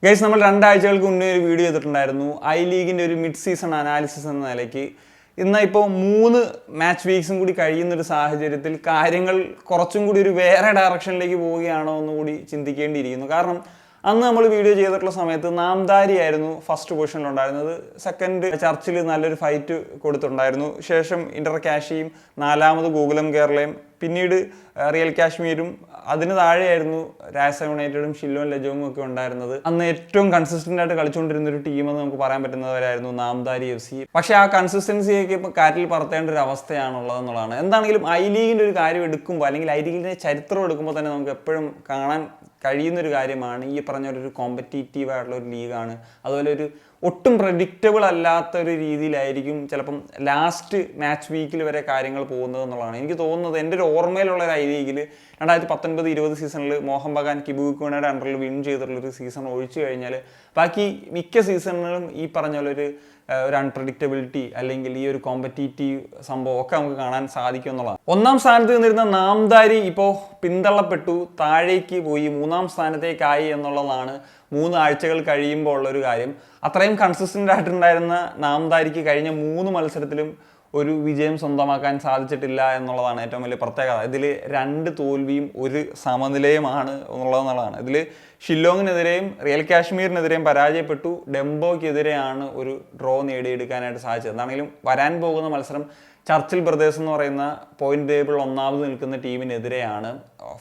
Guys, നമ്മൾ രണ്ടാഴ്ചകൾക്ക് മുന്നേ ഒരു വീഡിയോ ചെയ്തിട്ടുണ്ടായിരുന്നു ഐ ലീഗിൻ്റെ ഒരു മിഡ് സീസൺ അനാലിസിസ് എന്ന നിലയ്ക്ക്. ഇപ്പോൾ 3 മാച്ച് വീക്സും കൂടി കഴിയുന്നൊരു സാഹചര്യത്തിൽ കാര്യങ്ങൾ കുറച്ചും കൂടി ഒരു വേറെ ഡയറക്ഷനിലേക്ക് പോവുകയാണോ എന്നുകൂടി ചിന്തിക്കേണ്ടിയിരിക്കുന്നു. കാരണം അന്ന് നമ്മൾ വീഡിയോ ചെയ്തിട്ടുള്ള സമയത്ത് നാംദാരി ആയിരുന്നു ഫസ്റ്റ് പൊസിഷനിലുണ്ടായിരുന്നത്. സെക്കൻഡ് ചർച്ചിൽ നല്ലൊരു ഫൈറ്റ് കൊടുത്തിട്ടുണ്ടായിരുന്നു. ശേഷം ഇന്റർ കാഷിയും 4ാമത് ഗോകുലം കേരളയും പിന്നീട് റിയൽ കാശ്മീരും അതിന് താഴെയായിരുന്നു രാജ യുണൈറ്റഡും ഷില്ലോൺ ലജോങ്ങും ഒക്കെ ഉണ്ടായിരുന്നത്. അന്ന് ഏറ്റവും കൺസിസ്റ്റന്റ് ആയിട്ട് കളിച്ചുകൊണ്ടിരുന്ന ഒരു ടീമെന്ന് നമുക്ക് പറയാൻ പറ്റുന്നവരായിരുന്നു നാംദാരി FC. പക്ഷേ ആ കൺസിസ്റ്റൻസിയൊക്കെ ഇപ്പോൾ കാറ്റിൽ പറത്തേണ്ട ഒരു അവസ്ഥയാണുള്ളതെന്നുള്ളതാണ്. എന്താണെങ്കിലും ഐ ലീഗിൻ്റെ ഒരു കാര്യം എടുക്കുമ്പോൾ അല്ലെങ്കിൽ ഐ ലീഗിൻ്റെ ചരിത്രം എടുക്കുമ്പോൾ തന്നെ നമുക്ക് എപ്പോഴും കാണാൻ കഴിയുന്നൊരു കാര്യമാണ് ഈ പറഞ്ഞ ഒരു കോമ്പറ്റീറ്റീവ് ആയിട്ടുള്ള ഒരു ലീഗാണ്. അതുപോലെ ഒരു ഒട്ടും പ്രഡിക്റ്റബിൾ അല്ലാത്ത ഒരു രീതിയിലായിരിക്കും ചിലപ്പം ലാസ്റ്റ് മാച്ച് വീക്കിൽ വരെ കാര്യങ്ങൾ പോകുന്നത് എന്നുള്ളതാണ് എനിക്ക് തോന്നുന്നത്. എൻ്റെ ഒരു ഓർമ്മയിലുള്ള ഒരു ഐ ലീഗിൽ 2019-20 സീസണിൽ മോഹൻ ബഗാൻ കിബുക്കുവനയുടെ അണ്ടറിൽ വിൻ ചെയ്തിട്ടുള്ളൊരു സീസൺ ഒഴിച്ചു കഴിഞ്ഞാൽ ബാക്കി മിക്ക സീസണുകളും ഈ പറഞ്ഞ പോലെ ഒരു അൺപ്രഡിക്റ്റബിലിറ്റി അല്ലെങ്കിൽ ഈ ഒരു കോമ്പറ്റീറ്റീവ് സംഭവം ഒക്കെ നമുക്ക് കാണാൻ സാധിക്കും എന്നുള്ളതാണ്. 1ാം സ്ഥാനത്ത് നിന്നിരുന്ന നാംദാരി ഇപ്പോൾ പിന്തള്ളപ്പെട്ടു, താഴേക്ക് പോയി 3ാം സ്ഥാനത്തേക്കായി എന്നുള്ളതാണ് 3 ആഴ്ചകൾ കഴിയുമ്പോൾ ഉള്ളൊരു കാര്യം. അത്രയും കൺസിസ്റ്റൻ്റ് ആയിട്ടുണ്ടായിരുന്ന നാംദാരിക്ക് കഴിഞ്ഞ 3 മത്സരത്തിലും ഒരു വിജയം സ്വന്തമാക്കാൻ സാധിച്ചിട്ടില്ല എന്നുള്ളതാണ് ഏറ്റവും വലിയ പ്രത്യേകത. ഇതിൽ 2 തോൽവിയും 1 സമനിലയുമാണ് എന്നുള്ളതാണ്. ഇതിൽ ഷില്ലോങ്ങിനെതിരെയും റിയൽ കാശ്മീരിനെതിരെയും പരാജയപ്പെട്ടു. ഡെംബോയ്ക്കെതിരെയാണ് ഒരു ഡ്രോ നേടിയെടുക്കാനായിട്ട് സാധിച്ചത്. എന്താണെങ്കിലും വരാൻ പോകുന്ന മത്സരം ചർച്ചിൽ ബ്രദേഴ്സ് എന്ന് പറയുന്ന പോയിന്റ് ടേബിൾ 1ാമത് നിൽക്കുന്ന ടീമിനെതിരെയാണ്.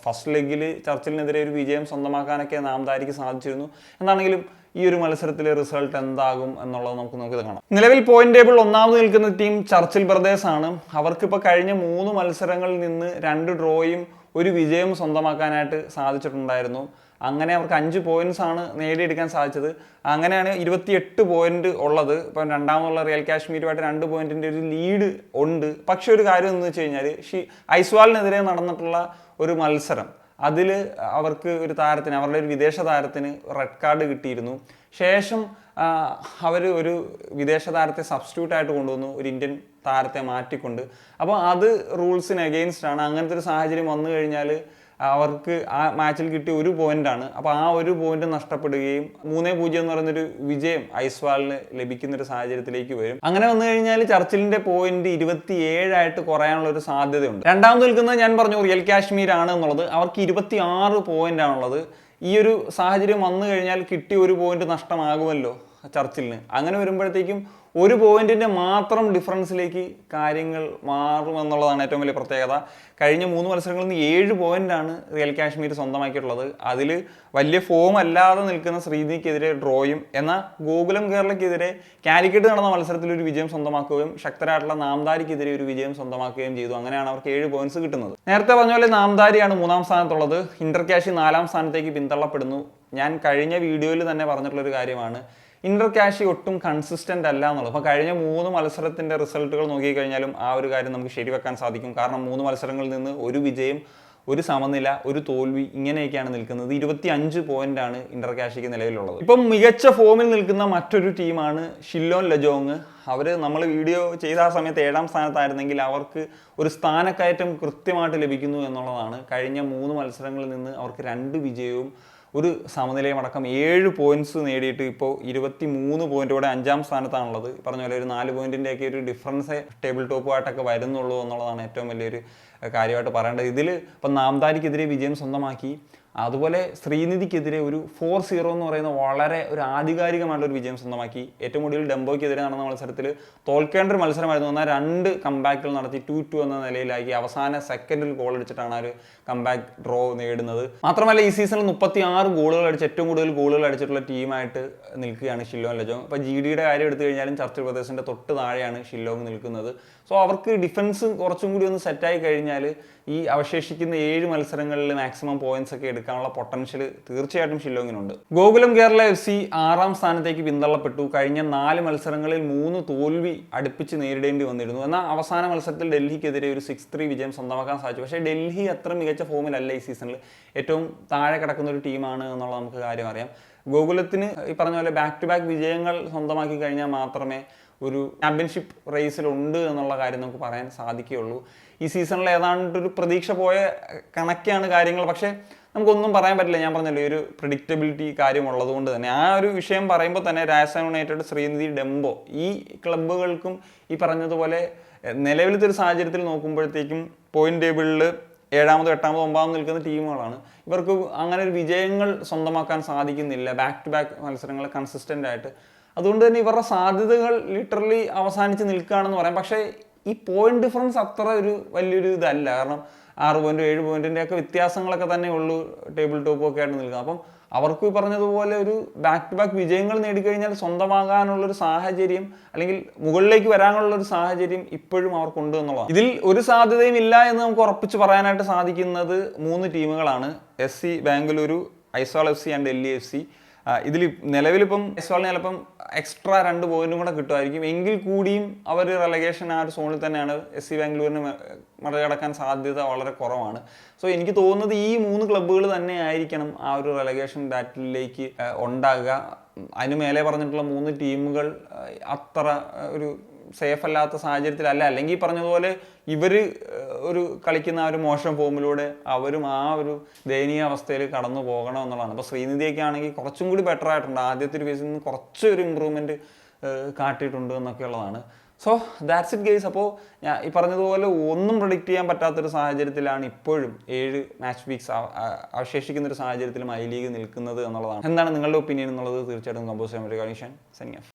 ഫസ്റ്റ് ലെഗിൽ ചർച്ചിലിനെതിരെ ഒരു വിജയം സ്വന്തമാക്കാനൊക്കെ നാംദാരിക്ക് സാധിച്ചിരുന്നു. എന്താണെങ്കിലും ഈ ഒരു മത്സരത്തിലെ റിസൾട്ട് എന്താകും എന്നുള്ളത് നമുക്ക് കാണാം. നിലവിൽ പോയിന്റ് ടേബിൾ 1ാമത് നിൽക്കുന്ന ടീം ചർച്ചിൽ ബ്രദേഴ്സ് ആണ്. അവർക്കിപ്പോൾ കഴിഞ്ഞ 3 മത്സരങ്ങളിൽ നിന്ന് 2 ഡ്രോയും 1 വിജയം സ്വന്തമാക്കാനായിട്ട് സാധിച്ചിട്ടുണ്ടായിരുന്നു. അങ്ങനെ അവർക്ക് 5 പോയിന്റ്സ് ആണ് നേടിയെടുക്കാൻ സാധിച്ചത്. അങ്ങനെയാണ് 28 പോയിന്റ് ഉള്ളത്. ഇപ്പം 2ാമതുള്ള റിയൽ കാശ്മീരുമായിട്ട് 2 പോയിന്റിൻ്റെ ഒരു ലീഡ് ഉണ്ട്. പക്ഷെ ഒരു കാര്യം എന്ന് വെച്ച് കഴിഞ്ഞാൽ ഐസ്വാളിനെതിരെ നടന്നിട്ടുള്ള ഒരു മത്സരം, അതിൽ അവർക്ക് ഒരു താരത്തിന്, അവരുടെ ഒരു വിദേശ താരത്തിന് റെഡ് കാർഡ് കിട്ടിയിരുന്നു. ശേഷം അവർ ഒരു വിദേശ താരത്തെ സബ്സ്റ്റിറ്റ്യൂട്ട് ആയിട്ട് കൊണ്ടുവന്നു, ഒരു ഇന്ത്യൻ താരത്തെ മാറ്റിക്കൊണ്ട്. അപ്പോൾ അത് റൂൾസിന് എഗെയിൻസ്റ്റ് ആണ്. അങ്ങനത്തെ ഒരു സാഹചര്യം വന്നു കഴിഞ്ഞാൽ അവർക്ക് ആ മാച്ചിൽ കിട്ടിയ 1 പോയിന്റാണ്. അപ്പോൾ ആ 1 പോയിന്റ് നഷ്ടപ്പെടുകയും 3-0 എന്ന് പറയുന്നൊരു വിജയം ഐസ്വാളിന് ലഭിക്കുന്നൊരു സാഹചര്യത്തിലേക്ക് വരും. അങ്ങനെ വന്നു കഴിഞ്ഞാൽ ചർച്ചിലിന്റെ പോയിന്റ് 27 ആയിട്ട് കുറയാനുള്ള ഒരു സാധ്യതയുണ്ട്. 2ാമത് നിൽക്കുന്നത് ഞാൻ പറഞ്ഞു റിയൽ കാശ്മീർ ആണ് എന്നുള്ളത്. അവർക്ക് 26 പോയിന്റ് ആണുള്ളത്. ഈ ഒരു സാഹചര്യം വന്നു കഴിഞ്ഞാൽ കിട്ടിയ 1 പോയിന്റ് നഷ്ടമാകുമല്ലോ ചർച്ചിലിന്. അങ്ങനെ വരുമ്പോഴത്തേക്കും 1 പോയിന്റിന്റെ മാത്രം ഡിഫറൻസിലേക്ക് കാര്യങ്ങൾ മാറുമെന്നുള്ളതാണ് ഏറ്റവും വലിയ പ്രത്യേകത. കഴിഞ്ഞ 3 മത്സരങ്ങളിൽ നിന്ന് 7 പോയിന്റാണ് റിയൽ കാശ്മീർ സ്വന്തമാക്കിയിട്ടുള്ളത്. അതിൽ വലിയ ഫോം അല്ലാതെ നിൽക്കുന്ന ശ്രീനിക്കെതിരെ ഡ്രോയും, എന്നാൽ ഗോകുലം കേരളയ്ക്കെതിരെ കാലിക്കറ്റ് നടന്ന മത്സരത്തിൽ ഒരു വിജയം സ്വന്തമാക്കുകയും ശക്തരായിട്ടുള്ള നാംദാരിക്കെതിരെ ഒരു വിജയം സ്വന്തമാക്കുകയും ചെയ്തു. അങ്ങനെയാണ് അവർക്ക് 7 പോയിന്റ്സ് കിട്ടുന്നത്. നേരത്തെ പറഞ്ഞ പോലെ നാംദാരിയാണ് 3ാം സ്ഥാനത്തുള്ളത്. ഇന്റർ കാഷി 4ാം സ്ഥാനത്തേക്ക് പിന്തള്ളപ്പെടുന്നു. ഞാൻ കഴിഞ്ഞ വീഡിയോയിൽ തന്നെ പറഞ്ഞിട്ടുള്ളൊരു കാര്യമാണ്, ഇന്റർ കാഷി ഒട്ടും കൺസിസ്റ്റന്റ് അല്ല എന്നുള്ളത്. അപ്പോൾ കഴിഞ്ഞ 3 മത്സരത്തിന്റെ റിസൾട്ടുകൾ നോക്കിക്കഴിഞ്ഞാലും ആ ഒരു കാര്യം നമുക്ക് ശരിവെക്കാൻ സാധിക്കും. കാരണം 3 മത്സരങ്ങളിൽ നിന്ന് 1 വിജയം, 1 സമനില, 1 തോൽവി, ഇങ്ങനെയൊക്കെയാണ് നിൽക്കുന്നത്. 25 പോയിന്റാണ് ഇന്റർ കാഷിക്ക് നിലവിലുള്ളത്. ഇപ്പം മികച്ച ഫോമിൽ നിൽക്കുന്ന മറ്റൊരു ടീമാണ് ഷില്ലോൺ ലജോങ്. അവർ നമ്മൾ വീഡിയോ ചെയ്ത ആ സമയത്ത് 7ാം സ്ഥാനത്തായിരുന്നെങ്കിൽ അവർക്ക് ഒരു സ്ഥാനക്കയറ്റം കൃത്യമായിട്ട് ലഭിക്കുന്നു എന്നുള്ളതാണ്. കഴിഞ്ഞ 3 മത്സരങ്ങളിൽ നിന്ന് അവർക്ക് 2 വിജയവും 1 സമനിലയും അടക്കം 7 പോയിന്റ്സ് നേടിയിട്ട് ഇപ്പോൾ 23 പോയിന്റോടെ 5ാം സ്ഥാനത്താണുള്ളത്. പറഞ്ഞ പോലെ ഒരു 4 പോയിന്റിൻ്റെയൊക്കെ ഒരു ഡിഫറൻസ് ടേബിൾ ടോപ്പുമായിട്ടൊക്കെ വരുന്നുള്ളൂ എന്നുള്ളതാണ് ഏറ്റവും വലിയൊരു കാര്യമായിട്ട് പറയേണ്ടത്. ഇതിൽ ഇപ്പം നാംദാരിക്കെതിരെ വിജയം സ്വന്തമാക്കി, അതുപോലെ ശ്രീനിധിക്കെതിരെ ഒരു 4-0 എന്ന് പറയുന്ന വളരെ ഒരു ആധികാരികമായിട്ടുള്ള ഒരു വിജയം സ്വന്തമാക്കി. ഏറ്റവും കൂടുതൽ ഡെംബോയ്ക്കെതിരെ നടന്ന മത്സരത്തിൽ തോൽക്കേണ്ട ഒരു മത്സരമായിരുന്നു. എന്നാൽ 2 കംബാക്കുകൾ നടത്തി 2-2 എന്ന നിലയിലാക്കി അവസാന സെക്കൻഡിൽ ഗോൾ അടിച്ചിട്ടാണ് ആ ഒരു കംബാക്ക് ഡ്രോ നേടുന്നത്. മാത്രമല്ല ഈ സീസണിൽ 36 ഗോളുകൾ അടിച്ച് ഏറ്റവും കൂടുതൽ ഗോളുകൾ അടിച്ചിട്ടുള്ള ടീമായിട്ട് നിൽക്കുകയാണ് ഷില്ലോങ് ലജോങ്. ഇപ്പോൾ GDയുടെ കാര്യം എടുത്തു കഴിഞ്ഞാലും ചർച്ചിൽ ബ്രദേഴ്സിൻ്റെ തൊട്ട് താഴെയാണ് ഷില്ലോങ് നിൽക്കുന്നത്. സോ അവർക്ക് ഡിഫൻസ് കുറച്ചും കൂടി ഒന്ന് സെറ്റായി കഴിഞ്ഞാൽ ഈ അവശേഷിക്കുന്ന 7 മത്സരങ്ങളിൽ മാക്സിമം പോയിന്റ്സ് ഒക്കെ എടുക്കാനുള്ള പൊട്ടൻഷ്യൽ തീർച്ചയായിട്ടും ഷില്ലോങ്ങിനുണ്ട്. ഗോകുലം കേരള FC 6ാം സ്ഥാനത്തേക്ക് പിന്തള്ളപ്പെട്ടു. കഴിഞ്ഞ 4 മത്സരങ്ങളിൽ 3 തോൽവി അടുപ്പിച്ച് നേരിടേണ്ടി വന്നിരുന്നു. എന്നാൽ അവസാന മത്സരത്തിൽ ഡൽഹിക്കെതിരെ ഒരു 6-3 വിജയം സ്വന്തമാക്കാൻ സാധിച്ചു. പക്ഷേ ഡൽഹി അത്ര മികച്ച ഫോമിലല്ല ഈ സീസണിൽ. ഏറ്റവും താഴെ കിടക്കുന്ന ഒരു ടീമാണ് എന്നുള്ള നമുക്ക് കാര്യം അറിയാം. ഗോകുലത്തിന് ഈ പറഞ്ഞ പോലെ ബാക്ക് ടു ബാക്ക് വിജയങ്ങൾ സ്വന്തമാക്കി കഴിഞ്ഞാൽ മാത്രമേ ഒരു ചാമ്പ്യൻഷിപ്പ് റേസിലുണ്ട് എന്നുള്ള കാര്യം നമുക്ക് പറയാൻ സാധിക്കുകയുള്ളൂ. ഈ സീസണിൽ ഏതാണ്ടൊരു പ്രതീക്ഷ പോയ കണക്കാണ് കാര്യങ്ങൾ. പക്ഷേ നമുക്കൊന്നും പറയാൻ പറ്റില്ല. ഞാൻ പറഞ്ഞല്ലോ, ഈ ഒരു പ്രിഡിക്റ്റബിലിറ്റി കാര്യമുള്ളത് കൊണ്ട് തന്നെ ആ ഒരു വിഷയം പറയുമ്പോൾ തന്നെ രാജസ്ഥാൻ യുണൈറ്റഡ്, ശ്രീനിധി, ഡെംബോ ഈ ക്ലബ്ബുകൾക്കും ഈ പറഞ്ഞതുപോലെ നിലവിലത്തെ ഒരു സാഹചര്യത്തിൽ നോക്കുമ്പോഴത്തേക്കും പോയിന്റ് ടേബിളിൽ 7-ാമതോ 8-ാമതോ 9-ാമതോ നിൽക്കുന്ന ടീമുകളാണ്. ഇവർക്ക് അങ്ങനെ ഒരു വിജയങ്ങൾ സ്വന്തമാക്കാൻ സാധിക്കുന്നില്ല ബാക്ക് ടു ബാക്ക് മത്സരങ്ങൾ കൺസിസ്റ്റൻ്റ് ആയിട്ട്. അതുകൊണ്ട് തന്നെ ഇവരുടെ സാധ്യതകൾ ലിറ്ററലി അവസാനിച്ച് നിൽക്കുകയാണെന്ന് പറയാം. പക്ഷേ ഈ പോയിന്റ് ഡിഫറൻസ് അത്ര ഒരു വലിയൊരു ഇതല്ല. കാരണം 6 പോയിന്റ് 7 പോയിന്റിൻ്റെ ഒക്കെ വ്യത്യാസങ്ങളൊക്കെ തന്നെ ഉള്ളൂ ടേബിൾ ടോപ്പും ഒക്കെ ആയിട്ട് നിൽക്കുക. അപ്പം അവർക്ക് ഈ പറഞ്ഞതുപോലെ ഒരു ബാക്ക് ടു ബാക്ക് വിജയങ്ങൾ നേടിക്കഴിഞ്ഞാൽ സ്വന്തമാകാനുള്ളൊരു സാഹചര്യം, അല്ലെങ്കിൽ മുകളിലേക്ക് വരാനുള്ളൊരു സാഹചര്യം ഇപ്പോഴും അവർക്കുണ്ട് എന്നുള്ളതാണ്. ഇതിൽ ഒരു സാധ്യതയും ഇല്ല എന്ന് നമുക്ക് ഉറപ്പിച്ച് പറയാനായിട്ട് സാധിക്കുന്നത് 3 ടീമുകളാണ്: SC Bengaluru, Aizawl FC and Delhi FC. ഇതിൽ നിലവിലിപ്പം ഐസ്വാളിന് ചിലപ്പം എക്സ്ട്രാ 2 പോയിന്റും കൂടെ കിട്ടുമായിരിക്കും. എങ്കിൽ കൂടിയും അവർ റെലഗേഷൻ ആ ഒരു സോണിൽ തന്നെയാണ്. SC ബാംഗ്ലൂരിന് മറികടക്കാൻ സാധ്യത വളരെ കുറവാണ്. സോ എനിക്ക് തോന്നുന്നത് ഈ 3 ക്ലബ്ബുകൾ തന്നെ ആയിരിക്കണം ആ ഒരു റെലഗേഷൻ ബാറ്റിലേക്ക് ഉണ്ടാകുക. അതിന് മേലെ പറഞ്ഞിട്ടുള്ള 3 ടീമുകൾ അത്ര ഒരു സേഫ് അല്ലാത്ത സാഹചര്യത്തിലല്ല. അല്ലെങ്കിൽ പറഞ്ഞതുപോലെ ഇവർ ഒരു കളിക്കുന്ന ആ ഒരു മോശം ഫോമിലൂടെ അവരും ആ ഒരു ദയനീയ അവസ്ഥയിൽ കടന്നു പോകണം എന്നുള്ളതാണ്. അപ്പോൾ ശ്രീനിധിയൊക്കെ ആണെങ്കിൽ കുറച്ചും കൂടി ബെറ്റർ ആയിട്ടുണ്ട്. ആദ്യത്തെ ഒരു ഫേസിൽ നിന്ന് കുറച്ചൊരു ഇമ്പ്രൂവ്മെൻറ്റ് കാട്ടിയിട്ടുണ്ട് എന്നൊക്കെ ഉള്ളതാണ്. So that's it guys. അപ്പോൾ ഞാൻ ഈ പറഞ്ഞതുപോലെ ഒന്നും പ്രഡിക്റ്റ് ചെയ്യാൻ പറ്റാത്തൊരു സാഹചര്യത്തിലാണ് ഇപ്പോഴും 7 മാച്ച് വീക്സ് അവശേഷിക്കുന്ന ഒരു സാഹചര്യത്തിലും ഐ ലീഗ് നിൽക്കുന്നത് എന്നുള്ളതാണ്. എന്താണ് നിങ്ങളുടെ ഒപ്പീനിയൻ എന്നുള്ളത് തീർച്ചയായിട്ടും കമ്പോസ് ചെയ്യാൻ പറ്റുക. Signing off.